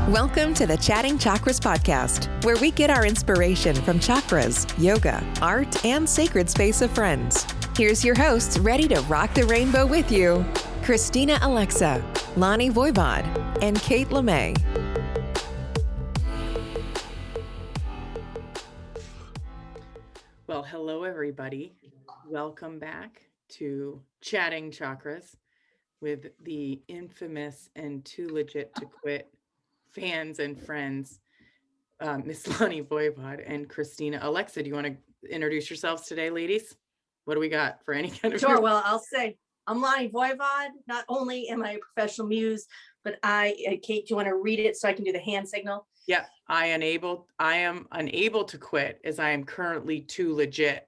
Welcome to the Chatting Chakras podcast, where we get our inspiration from chakras, yoga, art, and sacred space of friends. Here's your hosts ready to rock the rainbow with you, Christina Alexa, Lonnie Voivod, and Kate LeMay. Well, hello, everybody. Welcome back to Chatting Chakras with the infamous and too legit to quit fans and friends, Miss Lonnie Voivod and Christina Alexa. Do you want to introduce yourselves today, ladies? What do we got for any kind of... Sure. Well, I'll say I'm Lonnie Voivod. Not only am I a professional muse, but Kate, do you want to read it so I can do the hand signal? Yeah, I am unable to quit as I am currently too legit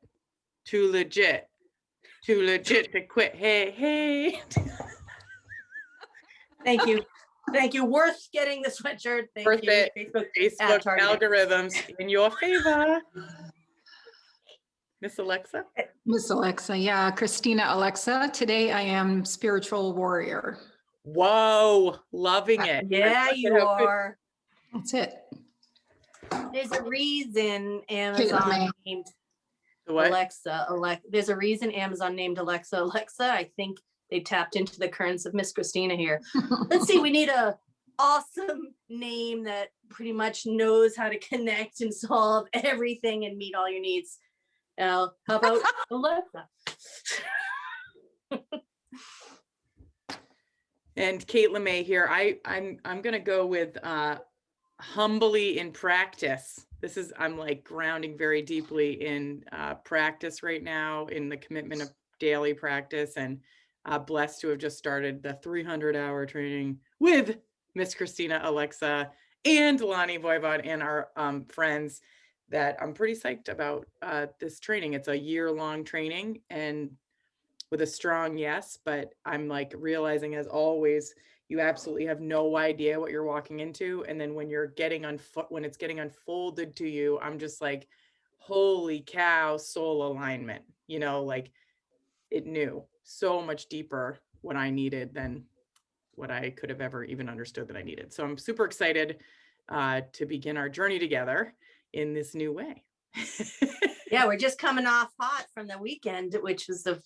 to quit. Hey. Thank you. Worth getting the sweatshirt. Worth it. Facebook algorithms in your favor. Miss Alexa? Miss Alexa, yeah, Christina Alexa. Today I am spiritual warrior. Whoa, loving it. Yeah, you are. That's it. There's a reason Amazon named Alexa. There's a reason Amazon named Alexa. I think they tapped into the currents of Miss Christina here. Let's see, we need a awesome name that pretty much knows how to connect and solve everything and meet all your needs. How about Alexa? And Kate LeMay here. I'm gonna go with humbly in practice. I'm like grounding very deeply in practice right now, in the commitment of daily practice, and blessed to have just started the 300-hour training with Miss Christina Alexa and Lonnie Voivod and our friends, that I'm pretty psyched about this training. It's a year-long training and with a strong yes, but I'm like realizing, as always, you absolutely have no idea what you're walking into. And then when it's getting unfolded to you, I'm just like, holy cow, soul alignment, like it knew so much deeper what I needed than what I could have ever even understood that I needed. So I'm super excited to begin our journey together in this new way. Yeah, we're just coming off hot from the weekend, which was the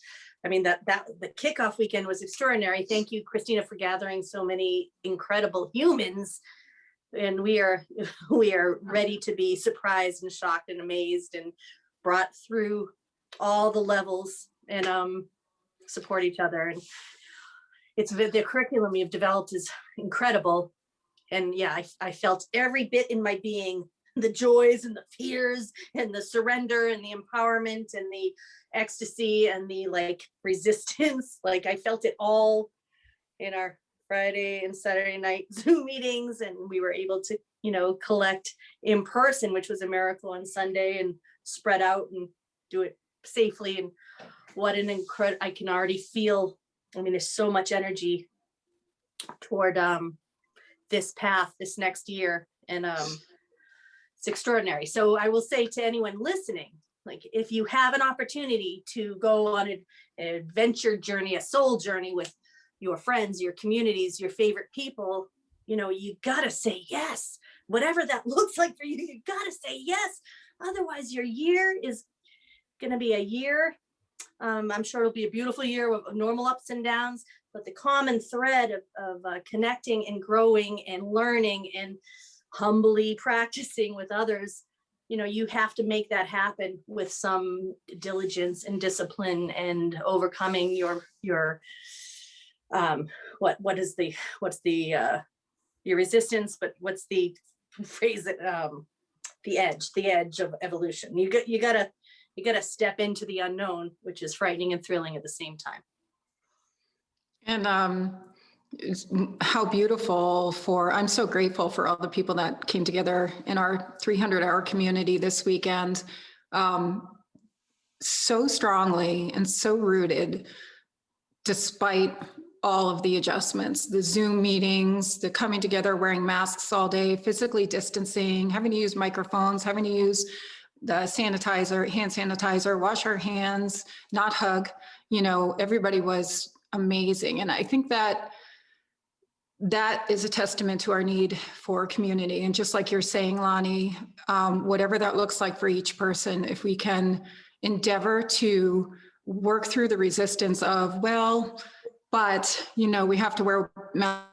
kickoff weekend was extraordinary. Thank you, Christina, for gathering so many incredible humans. And we are ready to be surprised and shocked and amazed and brought through all the levels and support each other. And it's the curriculum you've developed is incredible. And yeah, I felt every bit in my being, the joys and the fears and the surrender and the empowerment and the ecstasy and the resistance. I felt it all in our Friday and Saturday night Zoom meetings, and we were able to collect in person, which was a miracle, on Sunday, and spread out and do it safely. And what an incredible, I can already feel, there's so much energy toward this path this next year, and it's extraordinary. So I will say to anyone listening, if you have an opportunity to go on an adventure journey, a soul journey with your friends, your communities, your favorite people, you gotta say yes. Whatever that looks like for you, you gotta say yes. Otherwise, your year is gonna be a year. I'm sure it'll be a beautiful year with normal ups and downs, but the common thread of connecting and growing and learning and humbly practicing with others, you have to make that happen with some diligence and discipline and overcoming your your resistance, but what's the phrase, the edge of evolution. You gotta step into the unknown, which is frightening and thrilling at the same time. And how beautiful I'm so grateful for all the people that came together in our 300-hour community this weekend, so strongly and so rooted, despite all of the adjustments, the Zoom meetings, the coming together, wearing masks all day, physically distancing, having to use microphones, having to use the hand sanitizer, wash our hands, not hug. Everybody was amazing. And I think that that is a testament to our need for community. And just like you're saying, Lonnie, whatever that looks like for each person, if we can endeavor to work through the resistance of, well, but, you know, we have to wear masks,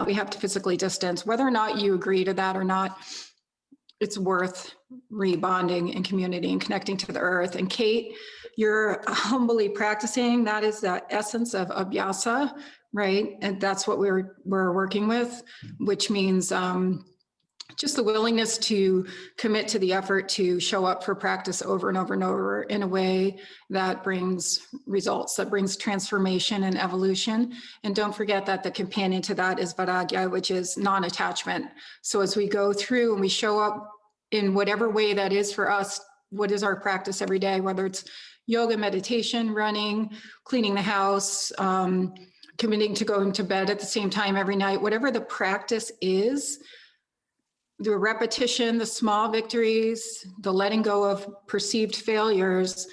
we have to physically distance, whether or not you agree to that or not, it's worth rebonding in community and connecting to the earth. And Kate, you're humbly practicing. That is the essence of abhyasa, right? And that's what we're working with, which means just the willingness to commit to the effort to show up for practice over and over and over in a way that brings results, that brings transformation and evolution. And don't forget that the companion to that is vairagya, which is non-attachment. So as we go through and we show up in whatever way that is for us, what is our practice every day, whether it's yoga, meditation, running, cleaning the house, committing to going to bed at the same time every night, whatever the practice is, the repetition, the small victories, the letting go of perceived failures.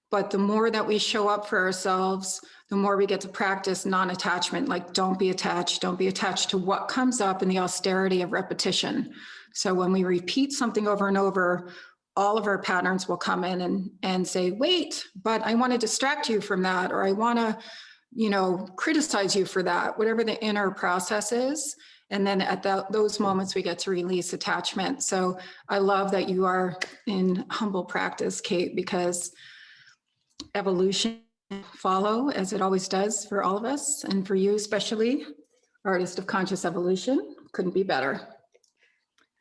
But the more that we show up for ourselves, the more we get to practice non-attachment. Like, don't be attached to what comes up in the austerity of repetition. So when we repeat something over and over, all of our patterns will come in and say, wait, but I want to distract you from that, or I want to, you know, criticize you for that, whatever the inner process is. And then at those moments, we get to release attachment. So I love that you are in humble practice, Kate, because evolution follow, as it always does for all of us, and for you especially, artist of conscious evolution, couldn't be better.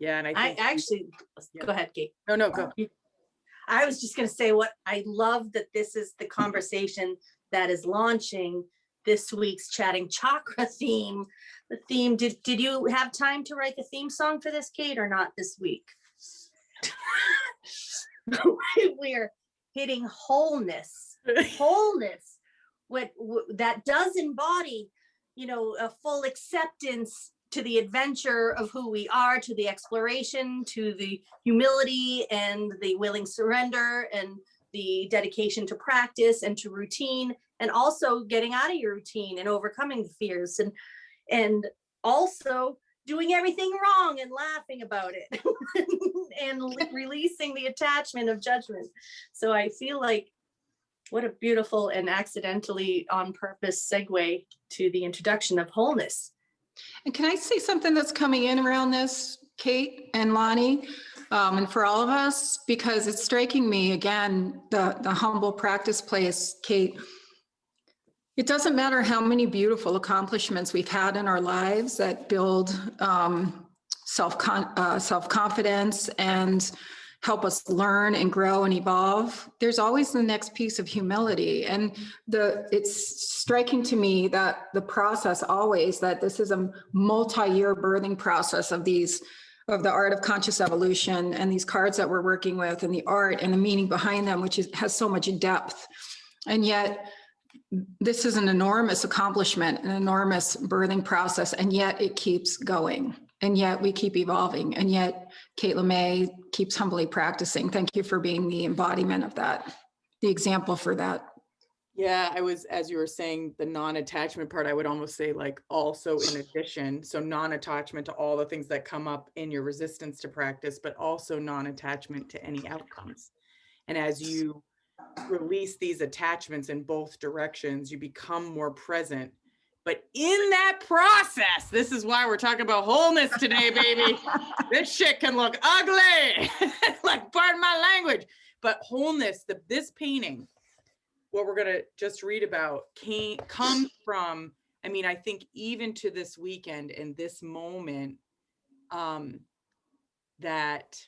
Yeah, and I actually, go ahead, Kate. No, go. I was just going to say what I love that this is the conversation that is launching this week's Chatting Chakra theme. The theme, did you have time to write the theme song for this, Kate, or not this week? We're hitting wholeness, what that does embody, you know, a full acceptance to the adventure of who we are, to the exploration, to the humility and the willing surrender and the dedication to practice and to routine, and also getting out of your routine and overcoming the fears, and also doing everything wrong and laughing about it and releasing the attachment of judgment. So I feel like what a beautiful and accidentally on purpose segue to the introduction of wholeness. And can I say something that's coming in around this, Kate and Lonnie, and for all of us, because it's striking me again, the humble practice place, Kate. It doesn't matter how many beautiful accomplishments we've had in our lives that build self-confidence and help us learn and grow and evolve. There's always the next piece of humility. And it's striking to me that the process always, that this is a multi-year birthing process of the art of conscious evolution and these cards that we're working with and the art and the meaning behind them, which has so much depth. And yet, this is an enormous accomplishment, an enormous birthing process, and yet it keeps going. And yet we keep evolving. And yet Kate LeMay keeps humbly practicing. Thank you for being the embodiment of that, the example for that. Yeah, I was, as you were saying, the non-attachment part, I would almost say like also in addition. So non-attachment to all the things that come up in your resistance to practice, but also non-attachment to any outcomes. And as you release these attachments in both directions, you become more present. But in that process, this is why we're talking about wholeness today, baby. This shit can look ugly. Like, pardon my language. But wholeness, this painting, what we're going to just read about comes from, I mean, I think even to this weekend and this moment, that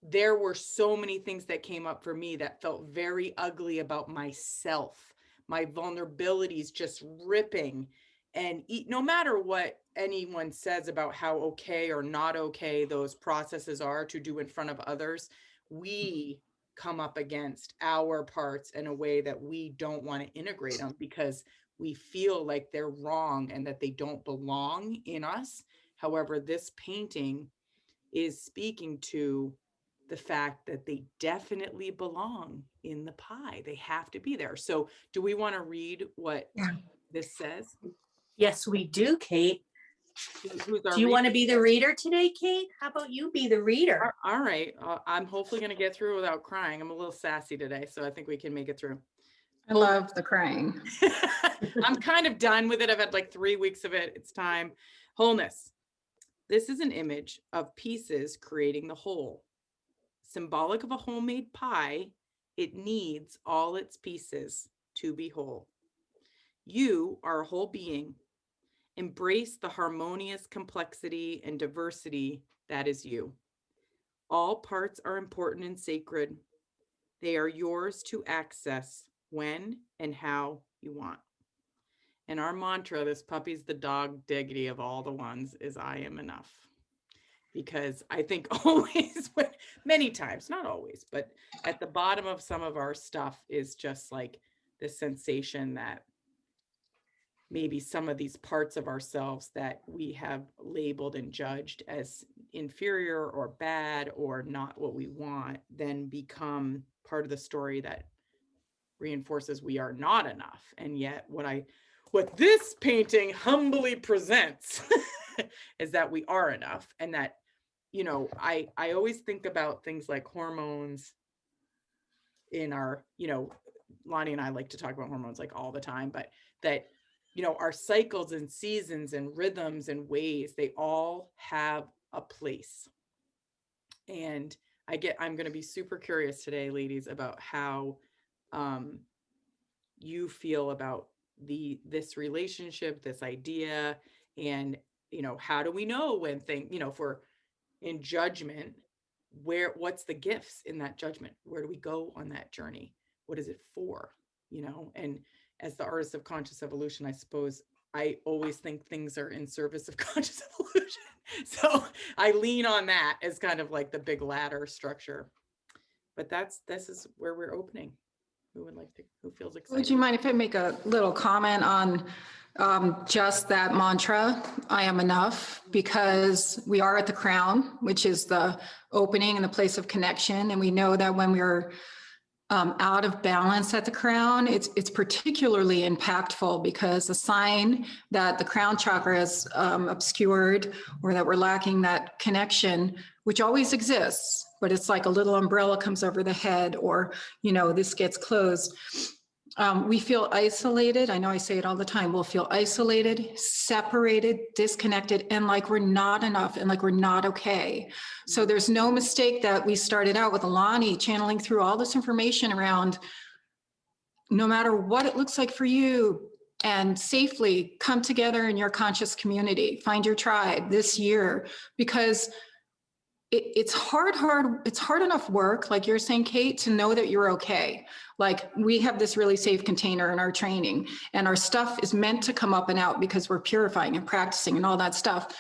there were so many things that came up for me that felt very ugly about myself, my vulnerabilities just ripping. And no matter what anyone says about how okay or not okay those processes are to do in front of others, we come up against our parts in a way that we don't want to integrate them because we feel like they're wrong and that they don't belong in us. However, this painting is speaking to the fact that they definitely belong in the pie. They have to be there. So do we want to read what this says? Yes, we do, Kate. Who's our Do you want to reader? be the reader today, Kate? How about you be the reader? All right. I'm hopefully going to get through without crying. I'm a little sassy today, so I think we can make it through. I love the crying. I'm kind of done with it. I've had like 3 weeks of it. It's time. Wholeness. This is an image of pieces creating the whole. Symbolic of a homemade pie, it needs all its pieces to be whole. You are a whole being. Embrace the harmonious complexity and diversity that is you. All parts are important and sacred. They are yours to access when and how you want. And our mantra, this puppy's the dog diggity of all the ones, is I am enough. Because I think always, many times, not always, but at the bottom of some of our stuff is just like this sensation that maybe some of these parts of ourselves that we have labeled and judged as inferior or bad or not what we want, then become part of the story that reinforces we are not enough. And yet what this painting humbly presents is that we are enough. And that, I always think about things like hormones in our, Lonnie and I like to talk about hormones like all the time, but that, our cycles and seasons and rhythms and ways, they all have a place. And I'm going to be super curious today, ladies, about how you feel about this relationship, this idea, and how do we know when if we're in judgment, what's the gifts in that judgment? Where do we go on that journey? What is it for? And as the artist of conscious evolution, I suppose I always think things are in service of conscious evolution. So I lean on that as kind of like the big ladder structure. But this is where we're opening. Who feels excited? Would you mind if I make a little comment on just that mantra, I am enough, because we are at the crown, which is the opening and the place of connection. And we know that when we're out of balance at the crown, it's particularly impactful, because a sign that the crown chakra is obscured or that we're lacking that connection, which always exists, but it's like a little umbrella comes over the head, or, this gets closed. We feel isolated. I know I say it all the time. We'll feel isolated, separated, disconnected, and like we're not enough and like we're not okay. So there's no mistake that we started out with Alani channeling through all this information around, no matter what it looks like for you, and safely come together in your conscious community, find your tribe this year, because it's hard enough work, like you're saying, Kate, to know that you're okay. Like, we have this really safe container in our training, and our stuff is meant to come up and out because we're purifying and practicing and all that stuff.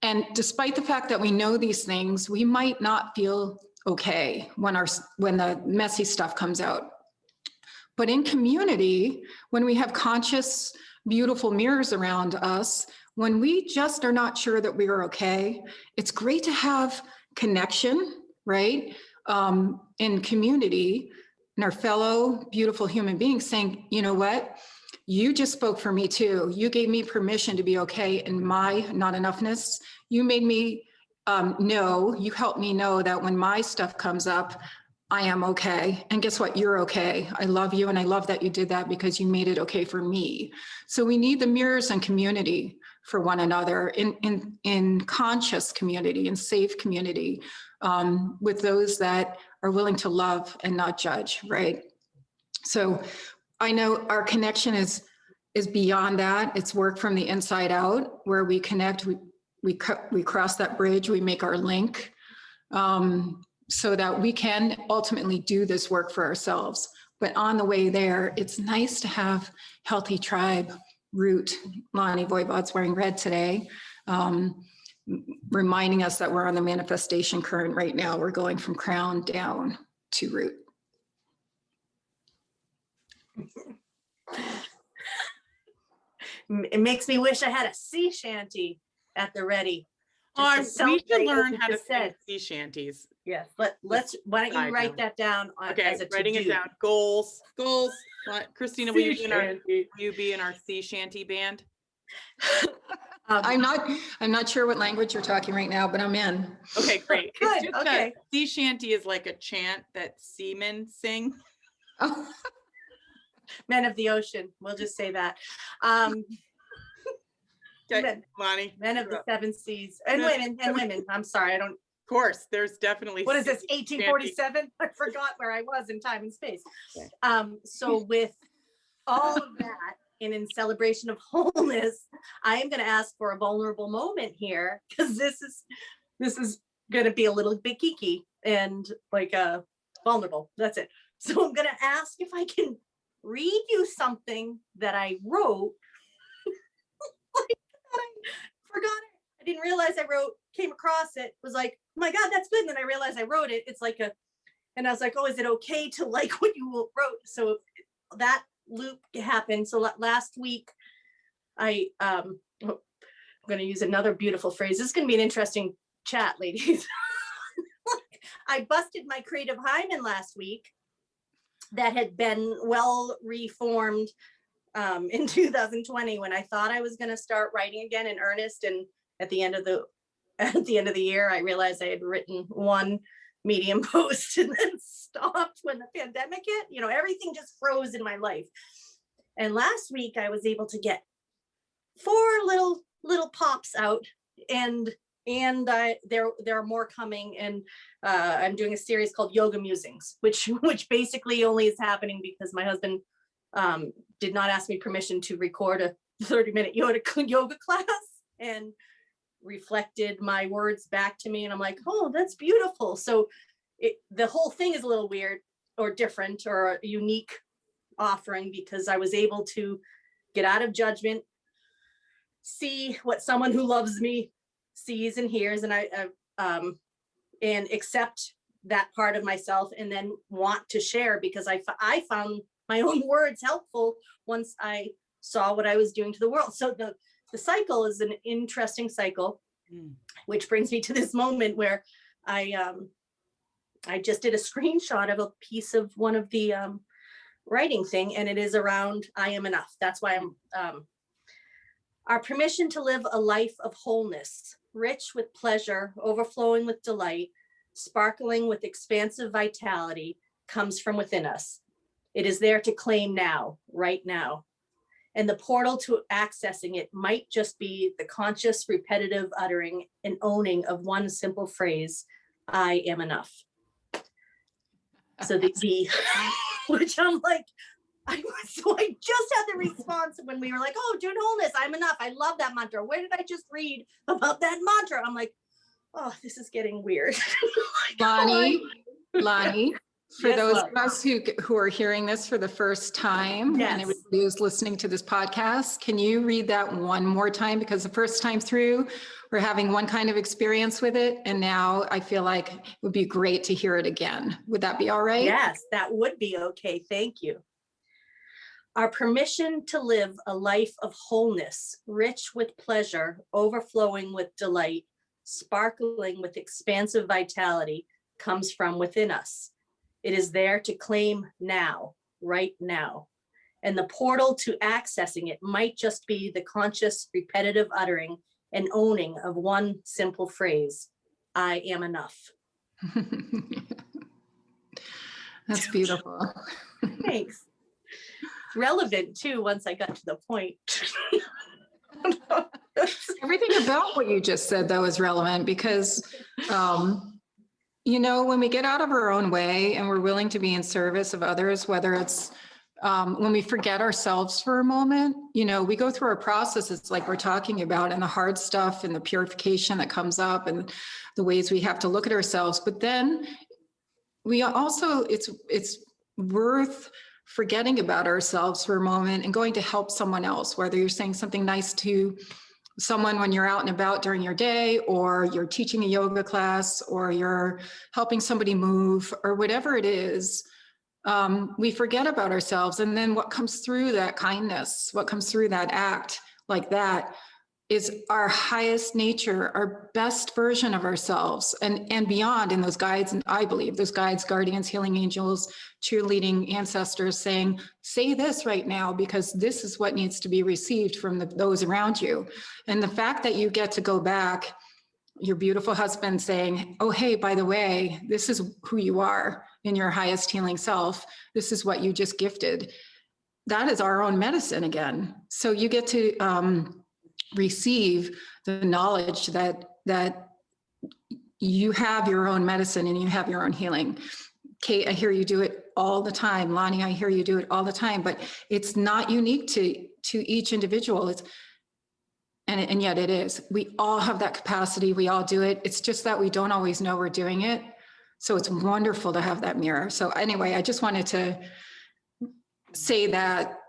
And despite the fact that we know these things, we might not feel okay when the messy stuff comes out. But in community, when we have conscious, beautiful mirrors around us, when we just are not sure that we are okay, it's great to have connection, right? In community, and our fellow beautiful human beings saying, you know what? You just spoke for me too. You gave me permission to be okay in my not enoughness. You made me know, you helped me know that when my stuff comes up, I am okay. And guess what? You're okay. I love you. And I love that you did that because you made it okay for me. So we need the mirrors and community for one another in conscious community, in safe community, with those that are willing to love and not judge, right? So I know our connection is beyond that. It's work from the inside out, where we connect, we cross that bridge, we make our link, so that we can ultimately do this work for ourselves. But on the way there, it's nice to have healthy tribe root. Lonnie Voivod's wearing red today, reminding us that we're on the manifestation current right now. We're going from crown down to root. It makes me wish I had a sea shanty at the ready. We should learn how to sing sea shanties. Yes, let's. Why don't you write that down? Okay, writing it down. Goals. Christina, will you be in our sea shanty band? I'm not sure what language you're talking right now, but I'm in. Okay, great. Good, It's just okay. sea shanty is like a chant that seamen sing. Oh, Men of the ocean, we'll just say that. Okay, Lonnie. Men of the seven seas and women. I'm sorry, I don't. Of course, there's definitely. What is this, sea shanty. 1847? I forgot where I was in time and space. Okay. So with all of that, and in celebration of wholeness, I am going to ask for a vulnerable moment here, because this is going to be a little bit geeky and like vulnerable. That's it. So I'm going to ask if I can read you something that I wrote. Like, I forgot it. I didn't realize I came across it, was like, oh my God, that's good. And then I realized I wrote it. It's like and I was like, oh, is it okay to like what you wrote? So that loop happened. So last week, I'm going to use another beautiful phrase. This is going to be an interesting chat, ladies. I busted my creative hymen last week that had been well reformed in 2020, when I thought I was going to start writing again in earnest. And at the end of the year, I realized I had written one Medium post and then stopped when the pandemic hit. You know, everything just froze in my life. And last week I was able to get 4 little pops out, and there are more coming. And I'm doing a series called Yoga Musings, which basically only is happening because my husband did not ask me permission to record a 30-minute yoga class, and reflected my words back to me. And I'm like, oh, that's beautiful. So the whole thing is a little weird or different or a unique offering, because I was able to get out of judgment, see what someone who loves me sees and hears, and and accept that part of myself, and then want to share, because I found my own words helpful once I saw what I was doing to the world. So the cycle is an interesting cycle, which brings me to this moment where I just did a screenshot of a piece of one of the writing thing, and it is around I am enough. That's why I'm our permission to live a life of wholeness, rich with pleasure, overflowing with delight, sparkling with expansive vitality, comes from within us. It is there to claim now, right now. And the portal to accessing it might just be the conscious, repetitive uttering and owning of one simple phrase, I am enough. So which I'm like, I just had the response when we were like, oh, doing wholeness, I'm enough. I love that mantra. Where did I just read about that mantra? I'm like, oh, this is getting weird. Lonnie, for Yes, those love. of us who are hearing this for the first time, Yes. and everybody who's listening to this podcast, can you read that one more time? Because the first time through, we're having one kind of experience with it, and now I feel like it would be great to hear it again. Would that be all right? Yes, that would be okay. Thank you. Our permission to live a life of wholeness, rich with pleasure, overflowing with delight, sparkling with expansive vitality, comes from within us. It is there to claim now, right now. And the portal to accessing it might just be the conscious, repetitive uttering and owning of one simple phrase, I am enough. That's beautiful. Thanks. It's relevant too, once I got to the point. Everything about what you just said, though, is relevant because, when we get out of our own way and we're willing to be in service of others, whether it's when we forget ourselves for a moment, we go through our processes like we're talking about, and the hard stuff and the purification that comes up and the ways we have to look at ourselves. But then we also, it's worth forgetting about ourselves for a moment and going to help someone else, whether you're saying something nice to someone when you're out and about during your day, or you're teaching a yoga class, or you're helping somebody move, or whatever it is. We forget about ourselves. And then what comes through that kindness, what comes through that act like that is our highest nature, our best version of ourselves, and beyond in those guides. And I believe those guides, guardians, healing angels, cheerleading ancestors saying, say this right now, because this is what needs to be received from those around you. And the fact that you get to go back, your beautiful husband saying, oh, hey, by the way, this is who you are in your highest healing self. This is what you just gifted. That is our own medicine again. So you get to receive the knowledge that you have your own medicine and you have your own healing. Kate, I hear you do it all the time. Lonnie, I hear you do it all the time, but it's not unique to each individual. And yet it is. We all have that capacity. We all do it. It's just that we don't always know we're doing it. So it's wonderful to have that mirror. So anyway, I just wanted to say that,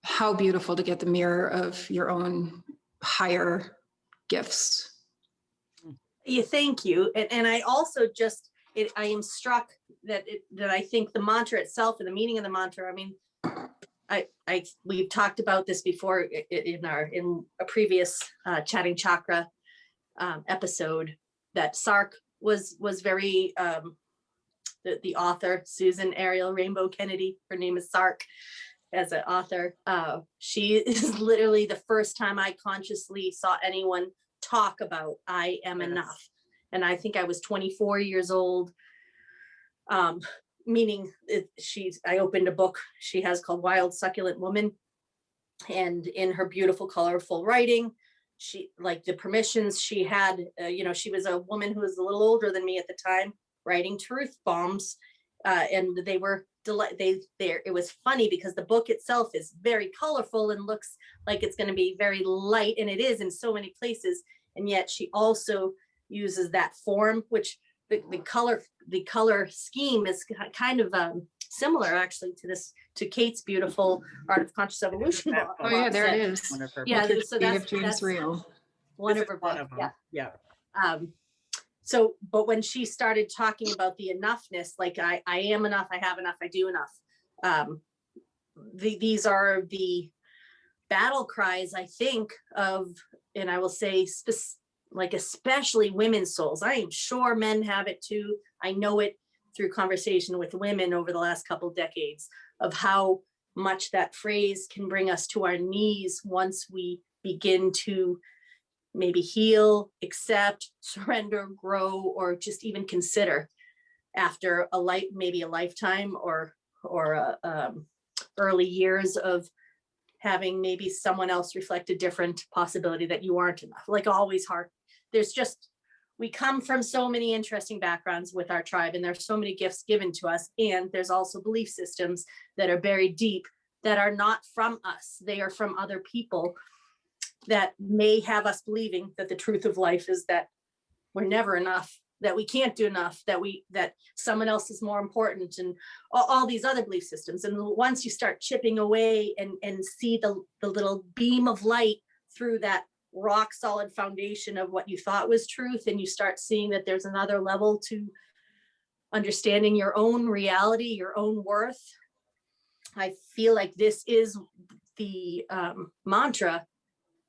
how beautiful to get the mirror of your own higher gifts. Yeah, thank you. And I also just, I am struck that I think the mantra itself and the meaning of the mantra, I mean, we've talked about this before in a previous Chatting Chakra episode, that Sark was very, the author, Susan Ariel Rainbow Kennedy, her name is Sark as an author. She is literally the first time I consciously saw anyone talk about I am enough. And I think I was 24 years old, meaning I opened a book she has called Wild Succulent Woman. And in her beautiful, colorful writing, she, like the permissions she had, she was a woman who was a little older than me at the time, writing truth bombs. And they were it was funny because the book itself is very colorful and looks like it's going to be very light, and it is in so many places. And yet she also uses that form, which the color scheme is kind of similar actually to Kate's beautiful Art of Conscious Evolution. Oh yeah, there it is. Yeah, so that's real. One of her books. Yeah. So, but when she started talking about the enoughness, like I am enough, I have enough, I do enough. These are the battle cries, I think, of, and I will say, like especially women's souls. I am sure men have it too. I know it through conversation with women over the last couple of decades, of how much that phrase can bring us to our knees once we begin to maybe heal, accept, surrender, grow, or just even consider after maybe a lifetime or early years of having maybe someone else reflect a different possibility that you aren't enough. Like always hard. We come from so many interesting backgrounds with our tribe, and there's so many gifts given to us. And there's also belief systems that are buried deep that are not from us. They are from other people that may have us believing that the truth of life is that we're never enough, that we can't do enough, that someone else is more important, and all these other belief systems. And once you start chipping away and see the little beam of light through that rock solid foundation of what you thought was truth, and you start seeing that there's another level to understanding your own reality, your own worth. I feel like this is the mantra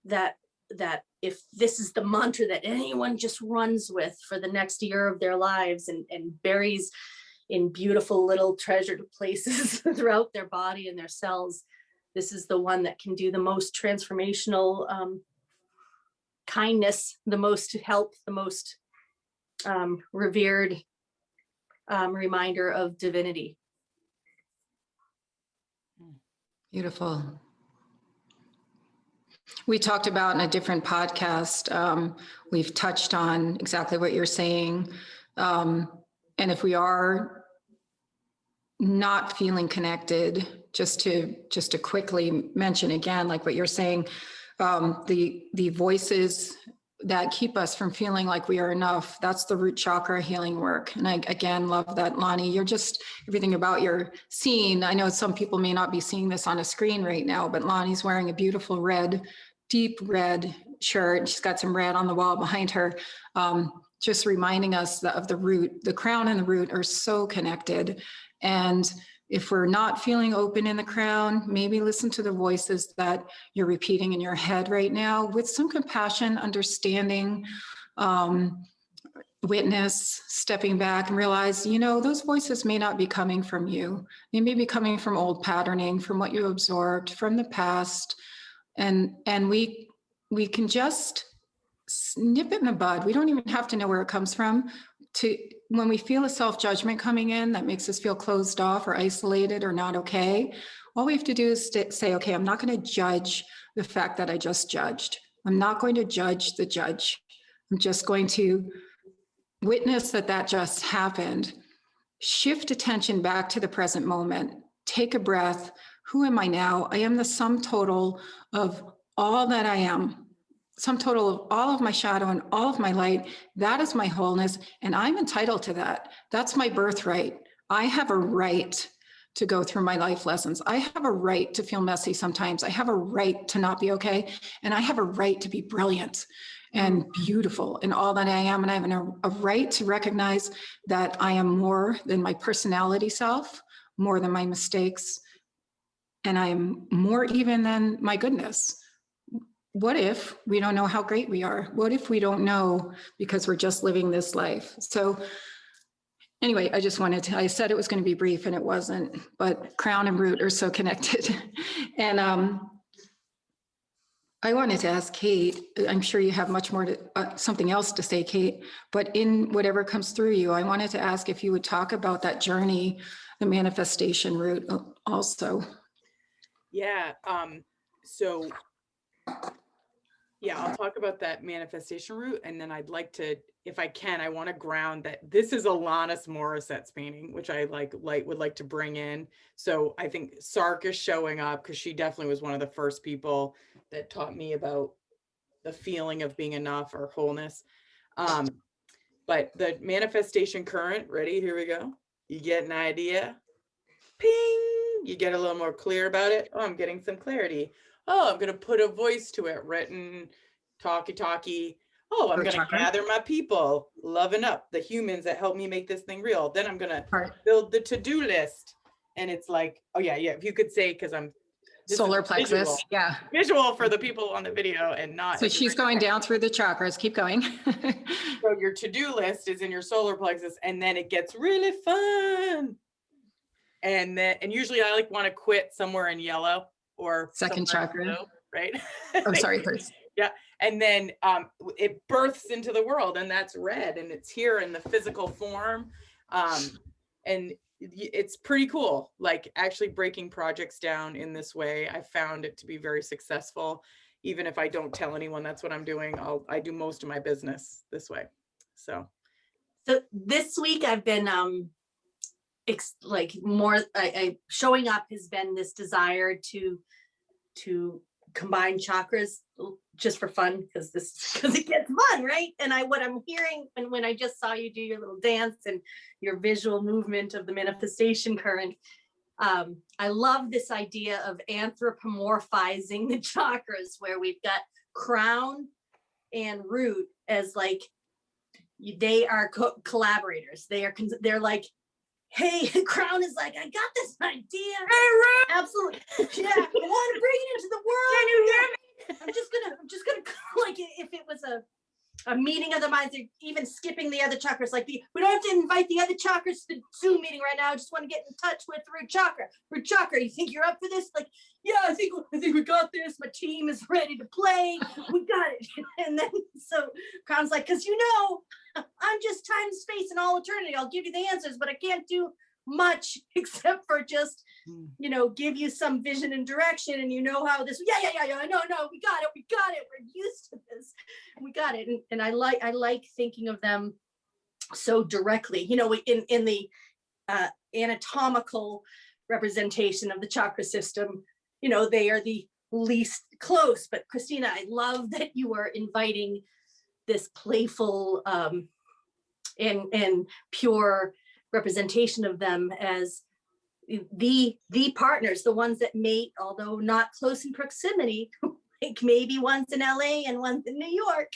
that if this is the mantra that anyone just runs with for the next year of their lives and buries in beautiful little treasured places throughout their body and their cells, this is the one that can do the most transformational kindness, the most help, the most revered reminder of divinity. Beautiful. We talked about in a different podcast, we've touched on exactly what you're saying. And if we are not feeling connected, just to quickly mention again, like what you're saying, the voices that keep us from feeling like we are enough, that's the root chakra healing work. And I, again, love that, Lonnie. You're just, everything about your scene. I know some people may not be seeing this on a screen right now, but Lonnie's wearing a beautiful red, deep red shirt. She's got some red on the wall behind her, just reminding us of the root. The crown and the root are so connected. And If we're not feeling open in the crown, maybe listen to the voices that you're repeating in your head right now with some compassion, understanding, witness, stepping back and realize, those voices may not be coming from you. They may be coming from old patterning, from what you absorbed, from the past. And we can just nip it in the bud. We don't even have to know where it comes from. When we feel a self-judgment coming in that makes us feel closed off or isolated or not okay, all we have to do is say, okay, I'm not going to judge the fact that I just judged. I'm not going to judge the judge. I'm just going to witness that just happened. Shift attention back to the present moment. Take a breath. Who am I now? I am the sum total of all that I am. Sum total of all of my shadow and all of my light. That is my wholeness, and I'm entitled to that. That's my birthright. I have a right to go through my life lessons. I have a right to feel messy sometimes. I have a right to not be okay, and I have a right to be brilliant and beautiful in all that I am. And I have a right to recognize that I am more than my personality self, more than my mistakes, and I am more even than my goodness. What if we don't know how great we are? What if we don't know because we're just living this life? So anyway, I said it was going to be brief and it wasn't, but crown and root are so connected. And I wanted to ask Kate, I'm sure you have much more something else to say, Kate, but in whatever comes through you, I wanted to ask if you would talk about that journey, the manifestation route also. Yeah. I'll talk about that manifestation route. And then I'd like to, if I can, I want to ground that this is Alanis Morissette's painting, which I would like to bring in. So I think Sark is showing up because she definitely was one of the first people that taught me about the feeling of being enough or wholeness. But the manifestation current, ready? Here we go. You get an idea. Ping. You get a little more clear about it. Oh, I'm getting some clarity. Oh, I'm going to put a voice to it, written, talkie. Oh, I'm going to gather my people, loving up the humans that help me make this thing real. Then I'm going to build the to-do list. And it's like, oh yeah. If you could say, because I'm solar plexus. Visual for the people on the video and not. So she's going down through the chakras. Keep going. So your to-do list is in your solar plexus, and then it gets really fun. And usually I want to quit somewhere in yellow or second chakra, blue, right? Oh, sorry, first. Yeah. And then it births into the world, and that's red, and it's here in the physical form. And it's pretty cool, like actually breaking projects down in this way. I found it to be very successful. Even if I don't tell anyone that's what I'm doing, I do most of my business this way. So this week I've been showing up has been this desire to combine chakras just for fun, because it gets fun, right? And what I'm hearing, and when I just saw you do your little dance and your visual movement of the manifestation current, I love this idea of anthropomorphizing the chakras, where we've got crown and root as they are collaborators. They're like, hey, crown is like, I got this idea. Hey, Root! Absolutely. Yeah, I want to bring it into the world. Can you hear me? I'm just gonna like, if it was a meeting of the minds, they're even skipping the other chakras. Like, we don't have to invite the other chakras to the Zoom meeting right now. I just want to get in touch with root chakra. Root chakra, you think you're up for this? Like, yeah, I think we got this. My team is ready to play. We got it. And then so Crown's like, because I'm just time, space, and all eternity. I'll give you the answers, but I can't do much except for just give you some vision and direction, and how this. Yeah. No, we got it. We're used to this. We got it. And I like thinking of them so directly. In the anatomical representation of the chakra system, they are the least close. But Christina, I love that you are inviting this playful and pure representation of them as the partners, the ones that mate, although not close in proximity, like maybe once in LA and once in New York.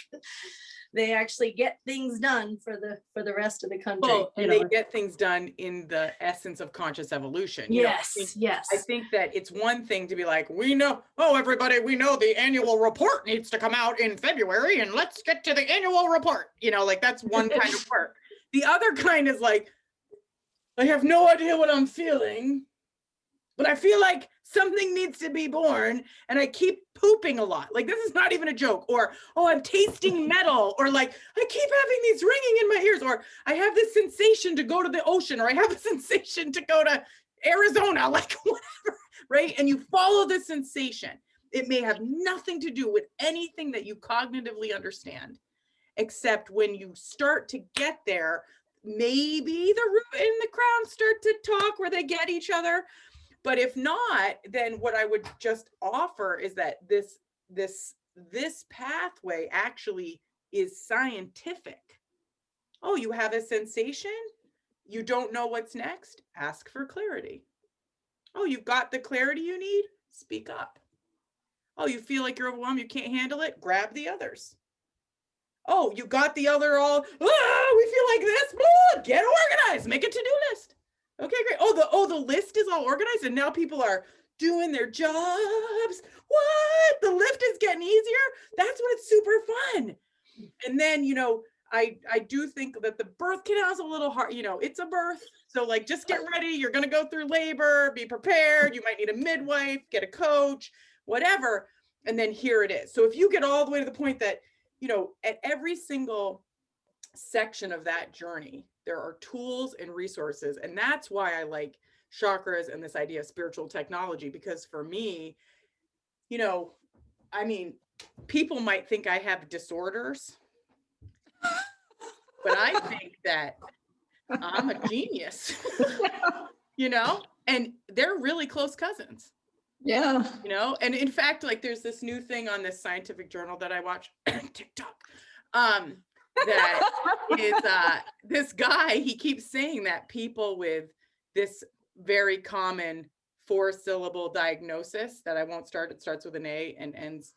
They actually get things done for the rest of the country. Well, and they get things done in the essence of conscious evolution. Yes. I think that it's one thing to be like, we know, oh, everybody, we know the annual report needs to come out in February and let's get to the annual report. Like that's one kind of work. The other kind is like, I have no idea what I'm feeling, but I feel like something needs to be born and I keep pooping a lot. Like, this is not even a joke. Or, oh, I'm tasting metal. Or like, I keep having these ringing in my ears. Or I have this sensation to go to the ocean. Or I have a sensation to go to Arizona, like whatever, right? And you follow the sensation. It may have nothing to do with anything that you cognitively understand, except when you start to get there, maybe the root and the crown start to talk where they get each other. But if not, then what I would just offer is that this pathway actually is scientific. Oh, you have a sensation? You don't know what's next? Ask for clarity. Oh, you've got the clarity you need? Speak up. Oh, you feel like you're overwhelmed, you can't handle it? Grab the others. Oh, you got the other all, we feel like this, get organized, make a to-do list. Okay, great. Oh, the list is all organized and now people are doing their jobs. What? The lift is getting easier? That's when it's super fun. And then, I do think that the birth canal is a little hard, it's a birth. So like, just get ready. You're going to go through labor, be prepared. You might need a midwife, get a coach, whatever. And then here it is. So if you get all the way to the point that, at every single section of that journey, there are tools and resources. And that's why I like chakras and this idea of spiritual technology, because for me, people might think I have disorders, but I think that I'm a genius, and they're really close cousins. Yeah. And in fact, like there's this new thing on this scientific journal that I watch, TikTok, that is this guy, he keeps saying that people with this very common 4-syllable diagnosis that I won't start, it starts with an A and ends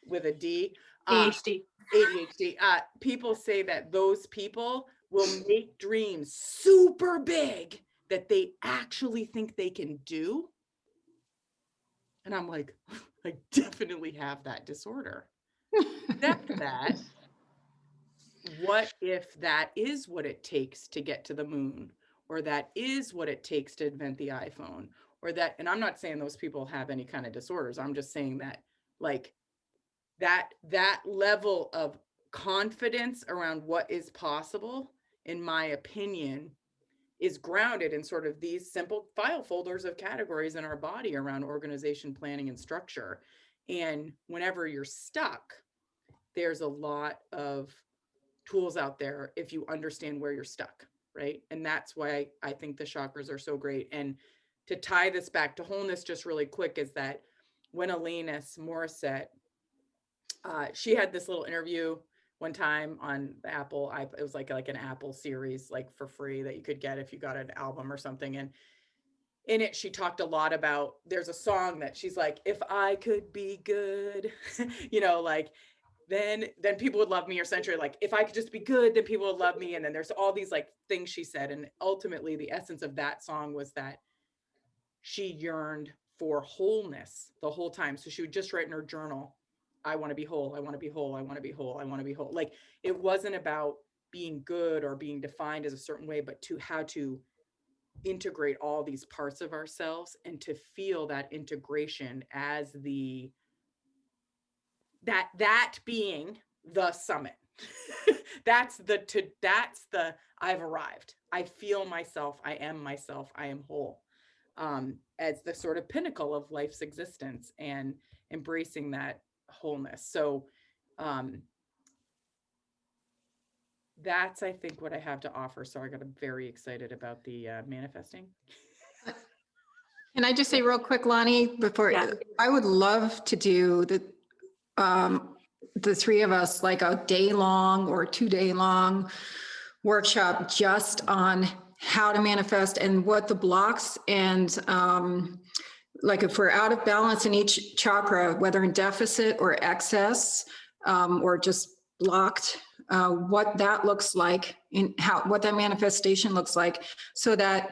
with a D. ADHD. People say that those people will make dreams super big that they actually think they can do. And I'm like, I definitely have that disorder. Except that, what if that is what it takes to get to the moon? Or that is what it takes to invent the iPhone? Or that, and I'm not saying those people have any kind of disorders. I'm just saying that, like, that level of confidence around what is possible, in my opinion, is grounded in sort of these simple file folders of categories in our body around organization, planning, and structure. And whenever you're stuck, there's a lot of tools out there if you understand where you're stuck, right? And that's why I think the chakras are so great. And to tie this back to wholeness just really quick is that when WHOLENESS Morissette, she had this little interview one time on the Apple, it was like an Apple series, like for free, that you could get if you got an album or something. And in it, she talked a lot about, there's a song that she's like, if I could be good, like then people would love me, or essentially like, if I could just be good, then people would love me. And then there's all these like things she said. And ultimately the essence of that song was that she yearned for wholeness the whole time. So she would just write in her journal, I want to be whole. I want to be whole. I want to be whole. I want to be whole. Like, it wasn't about being good or being defined as a certain way, but to how to integrate all these parts of ourselves and to feel that integration as that being the summit. that's the I've arrived. I feel myself. I am myself. I am whole. As the sort of pinnacle of life's existence, and embracing that wholeness. So that's, I think, what I have to offer. So I got very excited about the manifesting. Can I just say real quick, Lonnie, before I would love to do the three of us, like a day-long or 2-day-long workshop just on how to manifest and what the blocks and like if we're out of balance in each chakra, whether in deficit or excess, or just blocked, what that looks like, in what that manifestation looks like, so that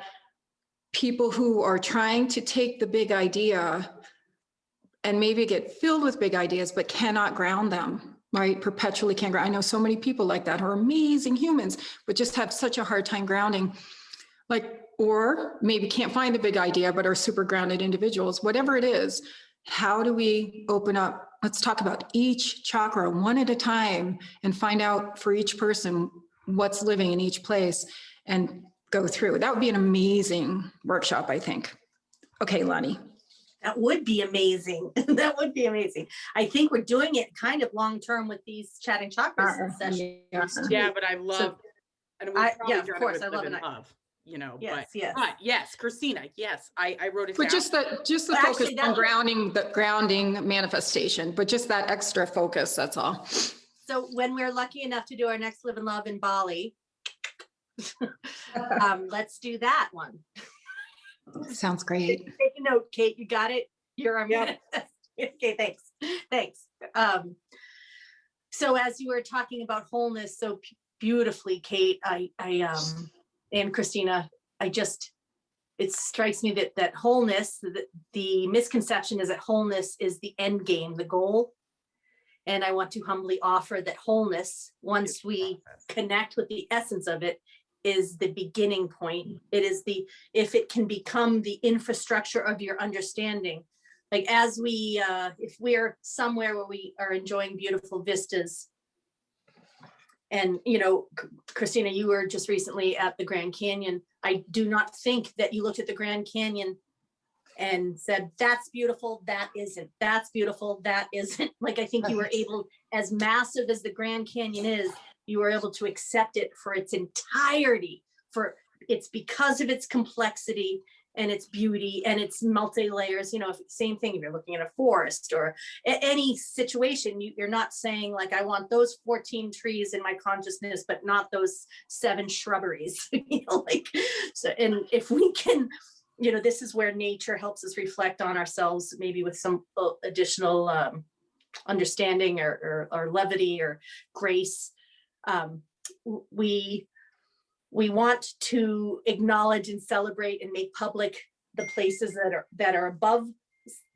people who are trying to take the big idea and maybe get filled with big ideas, but cannot ground them, right? Perpetually can't ground. I know so many people like that who are amazing humans, but just have such a hard time grounding. Like, or maybe can't find the big idea, but are super grounded individuals. Whatever it is, how do we open up? Let's talk about each chakra one at a time and find out for each person what's living in each place and go through. That would be an amazing workshop, I think. Okay, Lonnie. That would be amazing. That would be amazing. I think we're doing it kind of long-term with these chatting chakras sessions. Yeah, but I love, and we yeah, of course, I love it. You know, yes, but yes, Christina, yes, I wrote it but down. just the focus on grounding manifestation, but just that extra focus, that's all. So when we're lucky enough to do our next Live in Love in Bali, let's do that one. Sounds great. Take a note, Kate, you got it? You're our okay, thanks. So as you were talking about wholeness so beautifully, Kate, I and Christina, it strikes me that wholeness, the misconception is that wholeness is the end game, the goal. And I want to humbly offer that wholeness, once we connect with the essence of it, is the beginning point. It is if it can become the infrastructure of your understanding. Like as we, if we're somewhere where we are enjoying beautiful vistas, and, you know, Christina, you were just recently at the Grand Canyon. I do not think that you looked at the Grand Canyon and said, that's beautiful, that isn't, that's beautiful, that isn't. Like, I think you were able, as massive as the Grand Canyon is, you were able to accept it for its entirety, it's because of its complexity and its beauty and its multi-layers. You know, same thing if you're looking at a forest or any situation, you're not saying like, I want those 14 trees in my consciousness, but not those 7 shrubberies, you know, like, so, and if we can, you know, this is where nature helps us reflect on ourselves, maybe with some additional understanding or levity or grace. We want to acknowledge and celebrate and make public the places that are above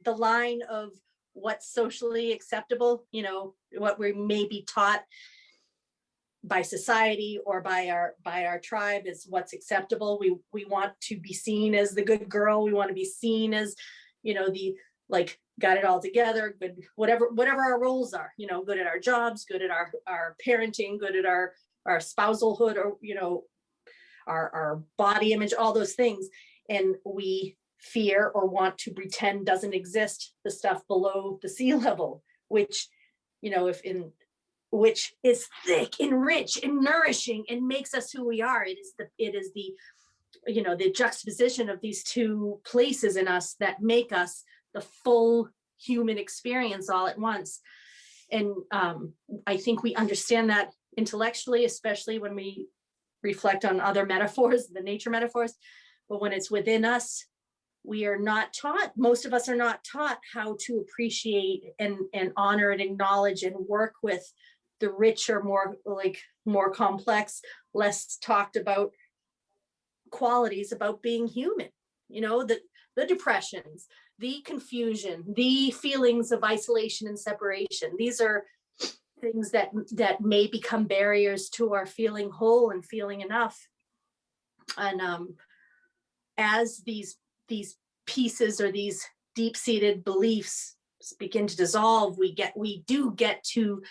the line of what's socially acceptable, you know, what we may be taught by society or by our tribe is what's acceptable. We want to be seen as the good girl. We want to be seen as, you know, the, like, got it all together, good, whatever our roles are, you know, good at our jobs, good at our parenting, good at our spousalhood, or, you know, our body image, all those things. And we fear or want to pretend doesn't exist, the stuff below the sea level, which, you know, which is thick and rich and nourishing and makes us who we are. It is the, you know, the juxtaposition of these two places in us that make us the full human experience all at once. And I think we understand that intellectually, especially when we reflect on other metaphors, the nature metaphors, but when it's within us, we are not taught, most of us are not taught how to appreciate and honor and acknowledge and work with the richer, more complex, less talked about qualities about being human. You know, the depressions, the confusion, the feelings of isolation and separation. These are things that may become barriers to our feeling whole and feeling enough. And as these pieces or these deep-seated beliefs begin to dissolve, we do get to,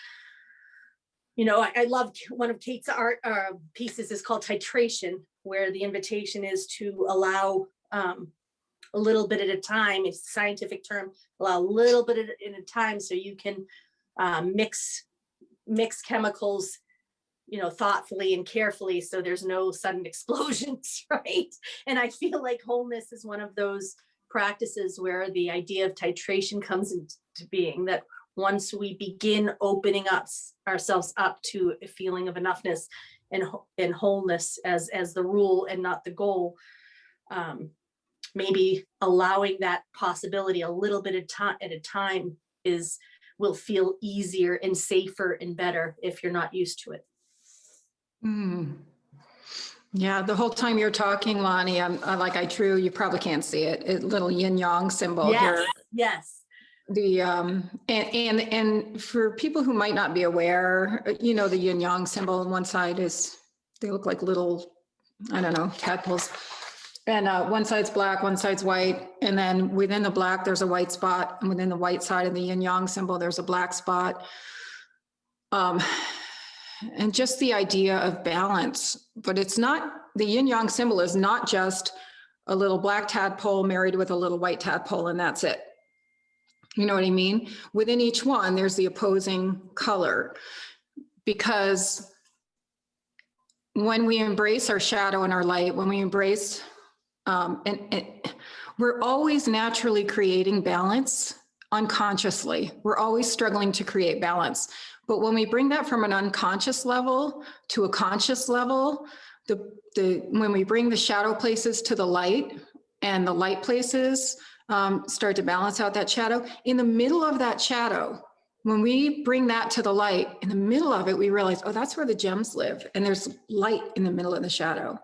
you know, I love one of Kate's art pieces is called Titration, where the invitation is to allow a little bit at a time. It's a scientific term, allow a little bit at a time, so you can mix chemicals, you know, thoughtfully and carefully, so there's no sudden explosions, right? And I feel like wholeness is one of those practices where the idea of titration comes into being, that once we begin opening up ourselves up to a feeling of enoughness and wholeness as the rule and not the goal, maybe allowing that possibility a little bit of time at a time will feel easier and safer and better if you're not used to it. Yeah, the whole time you're talking, Lonnie, I drew, you probably can't see it, a little yin yang symbol here. Yes. The and for people who might not be aware, the yin yang symbol on one side they look like little, I don't know, tadpoles. And one side's black, one side's white. And then within the black, there's a white spot. And within the white side of the yin yang symbol, there's a black spot. And just the idea of balance, but it's not, the yin yang symbol is not just a little black tadpole married with a little white tadpole, and that's it. You know what I mean? Within each one, there's the opposing color, because when we embrace our shadow and our light, when we embrace, we're always naturally creating balance unconsciously. We're always struggling to create balance. But when we bring that from an unconscious level to a conscious level, when we bring the shadow places to the light and the light places start to balance out that shadow, in the middle of that shadow, when we bring that to the light, in the middle of it, we realize, oh, that's where the gems live. And there's light in the middle of the shadow.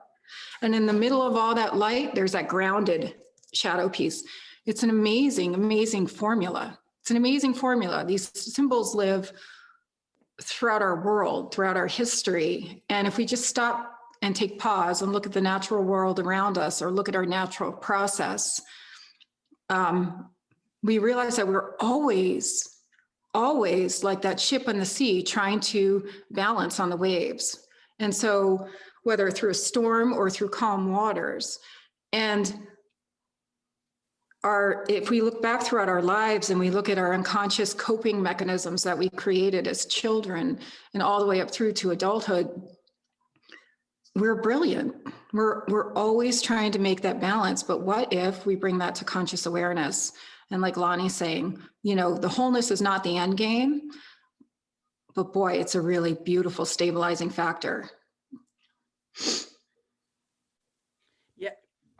And in the middle of all that light, there's that grounded shadow piece. It's an amazing, amazing formula. It's an amazing formula. These symbols live throughout our world, throughout our history. And if we just stop and take pause and look at the natural world around us, or look at our natural process, we realize that we're always like that ship on the sea trying to balance on the waves. And so whether through a storm or through calm waters, and if we look back throughout our lives and we look at our unconscious coping mechanisms that we created as children and all the way up through to adulthood, we're brilliant. We're always trying to make that balance. But what if we bring that to conscious awareness? And like Lonnie's saying, the wholeness is not the end game, but boy, it's a really beautiful stabilizing factor.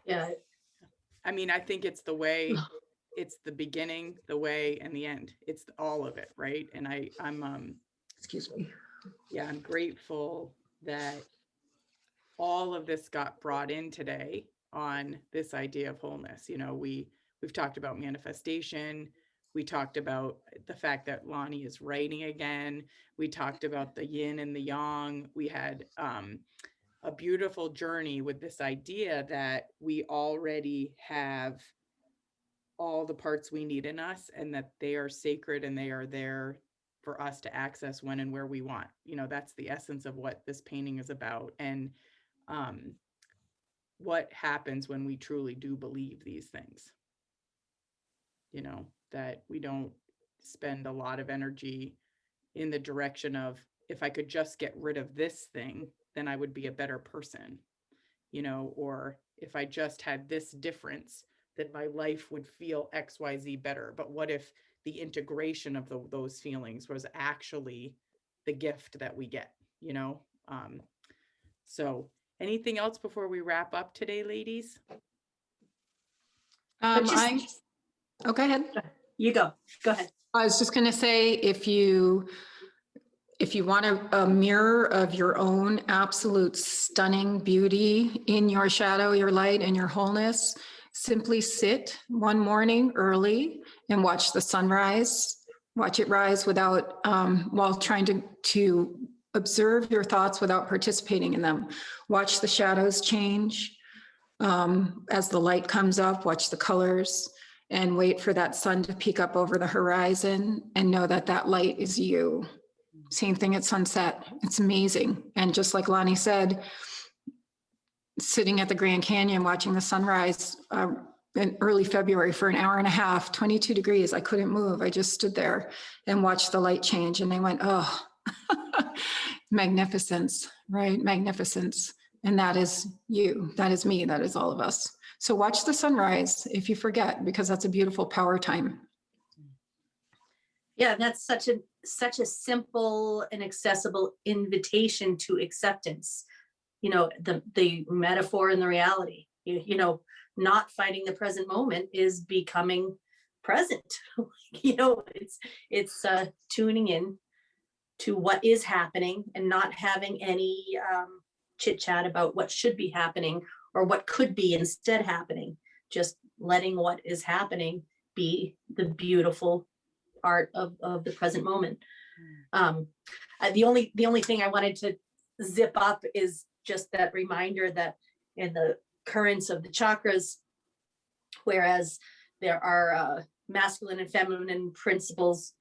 Yeah. I mean, I think it's the way, it's the beginning, the way, and the end. It's all of it, right? And I'm Excuse me. Yeah, I'm grateful that all of this got brought in today on this idea of wholeness. We've talked about manifestation. We talked about the fact that Lonnie is writing again. We talked about the yin and the yang. We had a beautiful journey with this idea that we already have all the parts we need in us, and that they are sacred and they are there for us to access when and where we want. That's the essence of what this painting is about. And what happens when we truly do believe these things, that we don't spend a lot of energy in the direction of, if I could just get rid of this thing, then I would be a better person, or if I just had this difference, then my life would feel XYZ better. But what if the integration of those feelings was actually the gift that we get, So anything else before we wrap up today, ladies? Oh, go ahead. You go ahead. I was just going to say, if you want a mirror of your own absolute stunning beauty in your shadow, your light, and your wholeness, simply sit one morning early and watch the sunrise. Watch it rise without, while trying to observe your thoughts without participating in them. Watch the shadows change as the light comes up. Watch the colors, and wait for that sun to peek up over the horizon, and know that that light is you. Same thing at sunset. It's amazing. And just like Lonnie said, sitting at the Grand Canyon watching the sunrise in early February for an hour and a half, 22 degrees, I couldn't move. I just stood there and watched the light change, and I went, oh, magnificence, right? Magnificence. And that is you, that is me, that is all of us. So watch the sunrise if you forget, because that's a beautiful power time. Yeah, that's such a simple and accessible invitation to acceptance. The metaphor and the reality. not fighting the present moment is becoming present. You know, it's tuning in to what is happening and not having any chit chat about what should be happening or what could be instead happening. Just letting what is happening be the beautiful art of the present moment. The only thing I wanted to zip up is just that reminder that in the currents of the chakras, whereas there are masculine and feminine principles,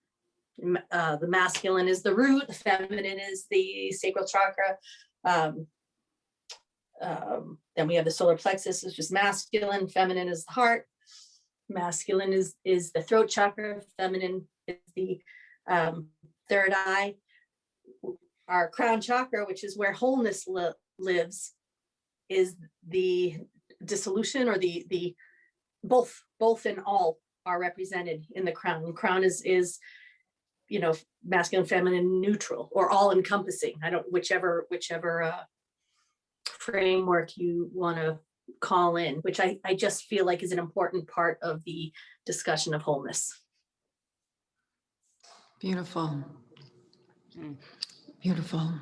the masculine is the root, the feminine is the sacral chakra. Then we have the solar plexus, which is masculine, feminine is the heart, masculine is the throat chakra, feminine is the third eye. Our crown chakra, which is where wholeness lives, is the dissolution, or the both and all are represented in the crown. Crown is masculine, feminine, neutral, or all encompassing. Whichever framework you want to call in, which I just feel like is an important part of the discussion of wholeness. Beautiful. Beautiful.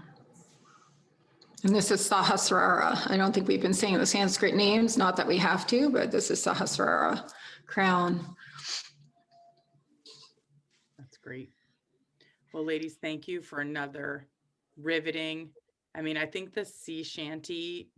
And this is Sahasrara. I don't think we've been saying the Sanskrit names, not that we have to, but this is Sahasrara, crown. That's great. Well, ladies, thank you for another riveting. I mean, I think the sea shanty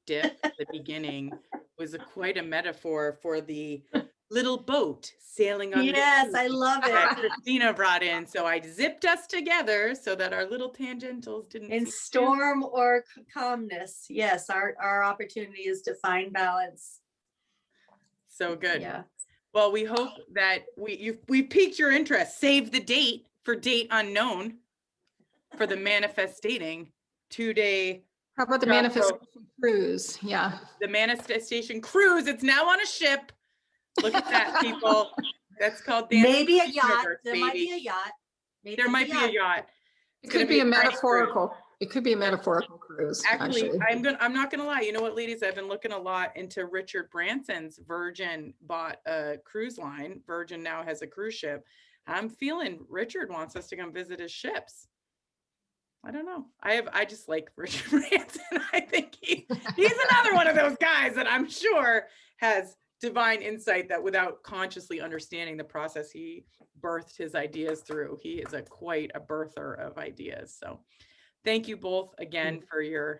dip at the beginning was quite a metaphor for the little boat sailing on. Yes, I love it. That Christina brought in. So I zipped us together so that our little tangentials didn't. In storm or calmness. Yes, our opportunity is to find balance. So good. Yeah. Well, we hope that we piqued your interest. Save the date for date unknown for the manifestating 2-day. How about the manifestation cruise? Yeah. The manifestation cruise. It's now on a ship. Look at that, people. That's called maybe a yacht. There might be a yacht. There might be a yacht. It could be a metaphorical. It could be a metaphorical cruise. Actually, I'm not gonna lie. You know what, ladies? I've been looking a lot into Richard Branson's Virgin bought a cruise line. Virgin now has a cruise ship. I'm feeling Richard wants us to come visit his ships. I don't know. I just like Richard Branson. I think he's another one of those guys that I'm sure has divine insight that without consciously understanding the process he birthed his ideas through. He is quite a birther of ideas. So thank you both again for your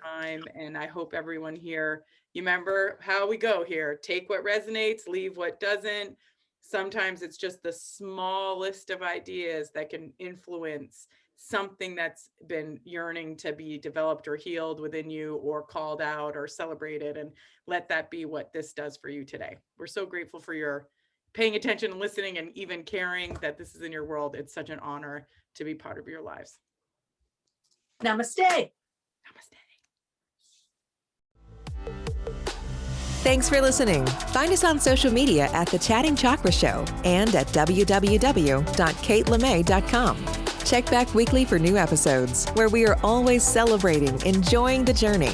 time. And I hope everyone here, you remember how we go here. Take what resonates, leave what doesn't. Sometimes it's just the smallest of ideas that can influence something that's been yearning to be developed or healed within you, or called out or celebrated, and let that be what this does for you today. We're so grateful for your paying attention and listening, and even caring that this is in your world. It's such an honor to be part of your lives. Namaste. Namaste. Thanks for listening. Find us on social media at The Chatting Chakra Show and at www.katelemay.com. Check back weekly for new episodes, where we are always celebrating, enjoying the journey.